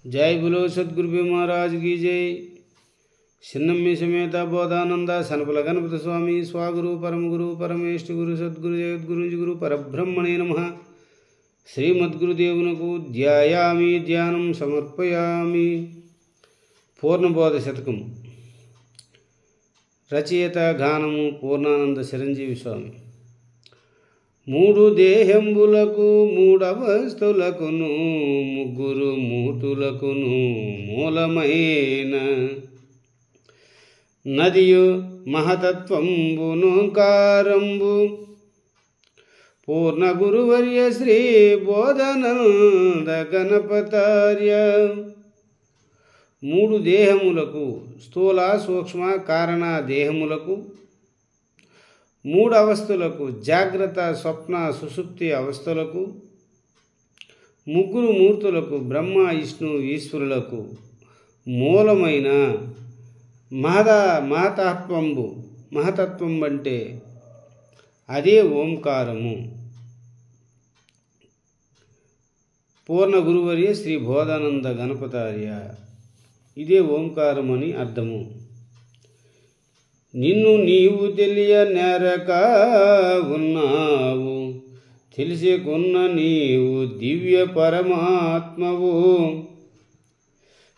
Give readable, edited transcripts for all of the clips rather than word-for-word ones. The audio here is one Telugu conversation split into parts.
जय बोलो सद्गुरु महाराज की जय। सिन्नम्मी समेत बोधानंद सनपल गणपति स्वामी स्वागुरु परम गुरु परमेष्ठ गुरु सद्गुरु जगद्गुरु गुरु परब्रह्मणे नमः। श्रीमद्गुरुदेवुनकु ध्यायामि ध्यानं समर्पयामि। पूर्णबोध शतकम् रचयित गानमु पूर्णानंद चिरंजीवी स्वामी। మూడు దేహంబులకు మూడవస్థులకును ముగ్గురు మూర్తులకును మూలమైన నదియు మహతత్వంబును కారంబు పూర్ణ గురువర్య శ్రీ బోధనంద గణపతార్య। మూడు దేహములకు స్థూల సూక్ష్మ కారణ దేహములకు మూడు అవస్థలకు జాగ్రత్త స్వప్న సుషుప్తి అవస్థలకు ముగ్గురు మూర్తులకు బ్రహ్మ విష్ణు ఈశ్వరులకు మూలమైన మహతత్వం అంటే అదే ఓంకారము। పూర్ణ గురువర్య శ్రీ బోధానంద గణపతార్య ఇదే ఓంకారం అని అర్థము। నిన్ను నీవు తెలియ నేరక ఉన్నావు, తెలిసికున్న నీవు దివ్య పరమాత్మవు।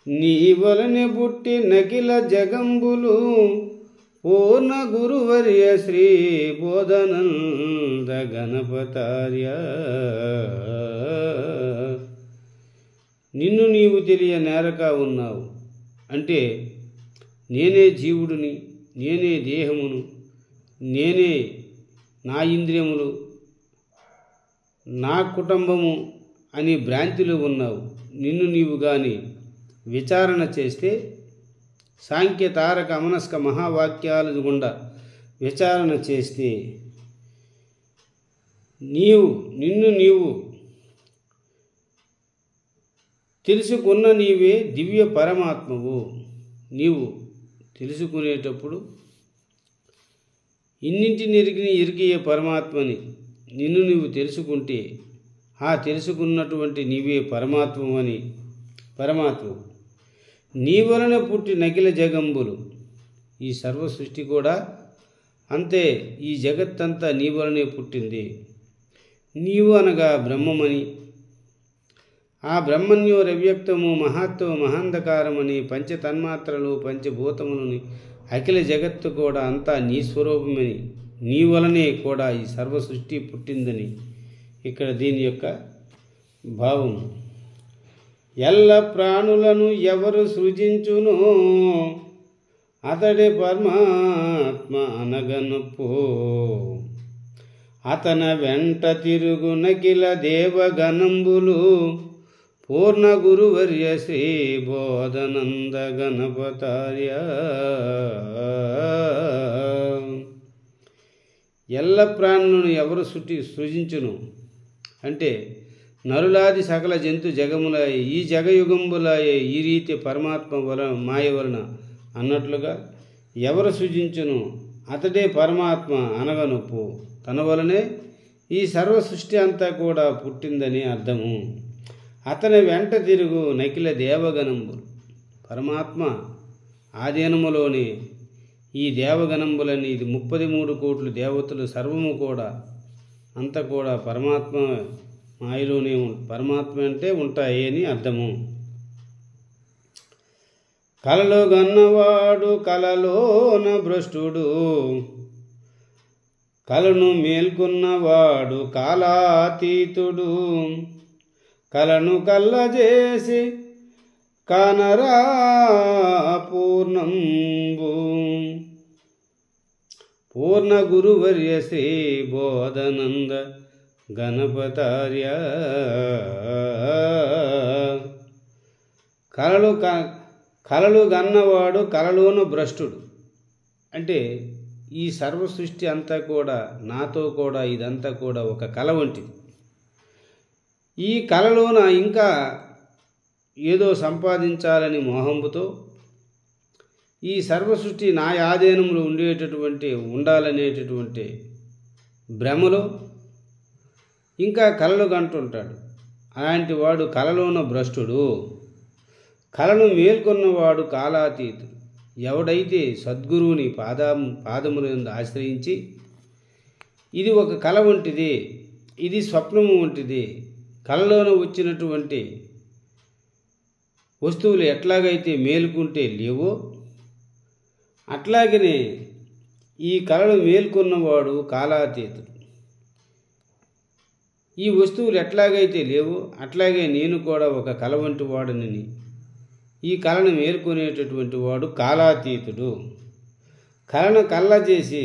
నీ వలనే పుట్టి నకిల జగంబులు పూర్ణ గురువర్య శ్రీ బోధనంద గణపతార్య। నిన్ను నీవు తెలియ నేరక ఉన్నావు అంటే నేనే జీవుడిని, నేనే దేహమును, నేనే నా ఇంద్రియములు, నా కుటుంబము అని భ్రాంతిలో ఉన్నావు। నిన్ను నీవు గాని విచారణ చేస్తే సాంఖ్య తారక అమనస్క మహావాక్యాల గుండా విచారణ చేస్తే నిన్ను నీవు తెలుసుకున్న నీవే దివ్య పరమాత్మవు। నీవు తెలుసుకునేటప్పుడు ఇన్నింటిని ఎరిగే పరమాత్మని నిన్ను నీవు తెలుసుకుంటే ఆ తెలుసుకున్నటువంటి నీవే పరమాత్మ నీ వలన పుట్టి నకిల జగంబులు, ఈ సర్వ సృష్టి కూడా అంతే, ఈ జగత్తంతా నీ వలనే పుట్టింది। నీవు అనగా బ్రహ్మమని, ఆ బ్రహ్మణ్యోరవ్యక్తము మహాత్వము మహాంధకారమని, పంచతన్మాత్రలు పంచభూతములని అఖిల జగత్తు కూడా అంతా నీ స్వరూపమని, నీ వలనే కూడా ఈ సర్వ సృష్టి పుట్టిందని ఇక్కడ దీని యొక్క భావం। ఎల్ల ప్రాణులను ఎవరు సృజించునో అతడే పరమాత్మ అనగనప్పో, అతన వెంట తిరుగు నకిల దేవగణంబులు పూర్ణ గురువర్య శ్రీ బోధనంద గణపతార్య। ఎల్ల ప్రాణులను ఎవరు సృజించును అంటే నరులాది సకల జంతు జగములాయే, ఈ జగయుగంబులాయే ఈ రీతి పరమాత్మ మాయ వలన అన్నట్లుగా ఎవరు సృజించును అతడే పరమాత్మ అనగనొప్పు, తన వలనే ఈ సర్వ సృష్టి అంతా కూడా పుట్టిందని అర్థము। అతని వెంట తిరుగు నకిల దేవగణంబులు, పరమాత్మ ఆధీనములోని ఈ దేవగణంబులని, ఇది 33 కోట్ల దేవతలు సర్వము కూడా అంతా కూడా పరమాత్మ మాయలోనే పరమాత్మ అంటే ఉంటాయి అని అర్థము। కలలో గన్నవాడు కలలోన భ్రష్టుడు, కలను మేల్కొన్నవాడు కాలాతీతుడు, కలను కల్లజేసి కానరా పూర్ణంబు పూర్ణ గురువర్య శ్రీ బోధనంద గణపతార్య। కలలు గన్నవాడు కలలోన భ్రష్టుడు అంటే ఈ సర్వ సృష్టి అంతా కూడా నాతో కూడా ఇదంతా కూడా ఒక కల వంటిది। ఈ కలలోన ఇంకా ఏదో సంపాదించాలని మోహంబుతో ఈ సర్వ సృష్టి నా ఆధీనంలో ఉండాలనేటటువంటి భ్రమలో ఇంకా కలలు కంటుంటాడు। అలాంటి వాడు కలలోన భ్రష్టుడు, కలను మేల్కొన్నవాడు కాలాతీతుడు. ఎవడైతే సద్గురువుని పాదములందు ఆశ్రయించి ఇది ఒక కల వంటిది, ఇది స్వప్నము వంటిది, కలలోన వచ్చినటువంటి వస్తువులు ఎట్లాగైతే మేలుకుంటే లేవో అట్లాగనే ఈ కలను మేల్కొన్నవాడు కాలాతీతుడు. ఈ వస్తువులు ఎట్లాగైతే లేవో అట్లాగే నేను కూడా ఒక కల వంటి వాడనని, ఈ కళను మేల్కొనేటటువంటి వాడు కాలాతీతుడు. కళను కళ్ళ చేసి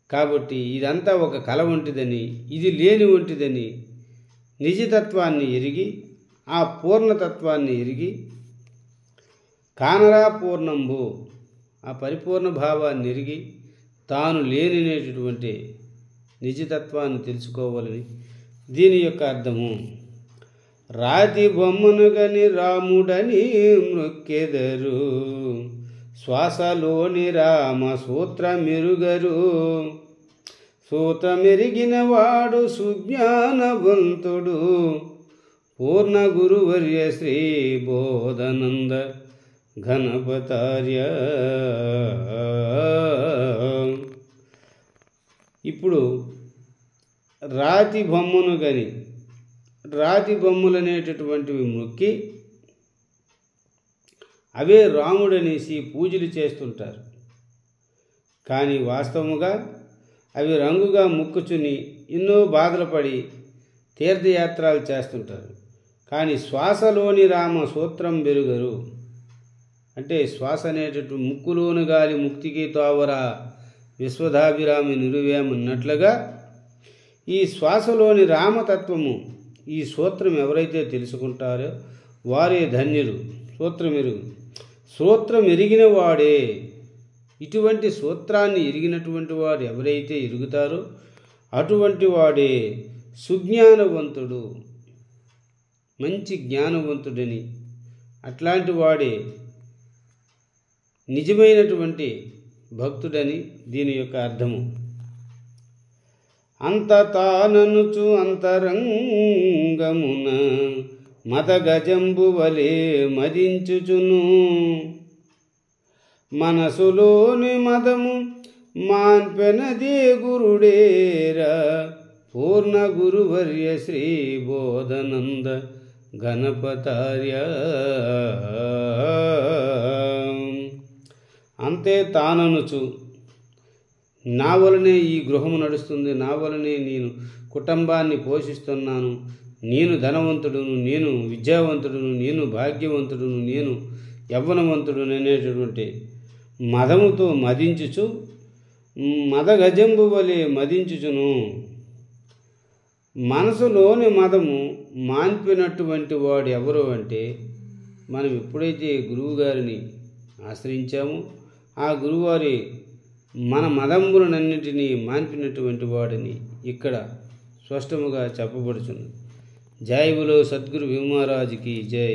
కాబట్టి ఇదంతా ఒక కళ వంటిదని, ఇది లేని వంటిదని నిజతత్వాన్ని ఎరిగి, ఆ పూర్ణతత్వాన్ని ఎరిగి, కానరా పూర్ణంబు ఆ పరిపూర్ణ భావాన్ని ఎరిగి తాను లేనినేటటువంటి నిజతత్వాన్ని తెలుసుకోవాలని దీని యొక్క అర్థము. రాతి బొమ్మను గని రాముడని మృక్కెదరు, శ్వాసలోని రామ సూత్రమెరుగరు, సూత్రమెరిగిన వాడు సుజ్ఞానవంతుడు, పూర్ణ గురువర్య శ్రీ బోధానంద ఘనపతార్య. ఇప్పుడు రాతి బొమ్మను గని, రాతి బొమ్మలు అనేటటువంటివి మొక్కి అవే రాముడనేసి పూజలు చేస్తుంటారు. కానీ వాస్తవముగా అవి రంగుగా ముక్కుచుని ఎన్నో బాధలు పడి తీర్థయాత్రలు చేస్తుంటారు. కానీ శ్వాసలోని రామ సూత్రం బెరుగరు. అంటే శ్వాస అనేటటువంటి ముక్కులోని గాలి ముక్తికి తోవరా విశ్వధాభిరామి నిరువేమన్నట్లుగా ఈ శ్వాసలోని రామతత్వము, ఈ సూత్రం ఎవరైతే తెలుసుకుంటారో వారే ధన్యులు. సూత్రం ఎరిగిన వాడే, ఇటువంటి సూత్రాన్ని ఎరిగినటువంటి వాడు ఎవరైతే ఎరుగుతారో అటువంటి వాడే సుజ్ఞానవంతుడు, మంచి జ్ఞానవంతుడని, అట్లాంటి వాడే నిజమైనటువంటి భక్తుడని దీని యొక్క అర్థము. అంత తాననుచు అంతరంగమున మత గజంబు వలె మదించుచును, మనసులోని మదము మాన్పెనదే గురుడేరా, పూర్ణ గురువర్య శ్రీ బోధానంద ఘనపతార్య. అంతే తాననుచు, నా వలనే ఈ గృహము నడుస్తుంది, నా వలనే నేను కుటుంబాన్ని పోషిస్తున్నాను, నేను ధనవంతుడును, నేను విద్యావంతుడును, నేను భాగ్యవంతుడును, నేను యవ్వనవంతుడును అనేటటువంటి మదముతో మదించుచు, మదగజంబు వలె మదించుచును. మనసులోని మదము మాన్పినటువంటి వాడు ఎవరు అంటే, మనం ఎప్పుడైతే గురువుగారిని ఆశ్రయించామో ఆ గురువారి మన మదంబులనన్నింటినీ మాన్పినటువంటి వాడిని ఇక్కడ స్పష్టముగా చెప్పబడుతుంది. జై బోలో సద్గురు భీమరాజుకి జై.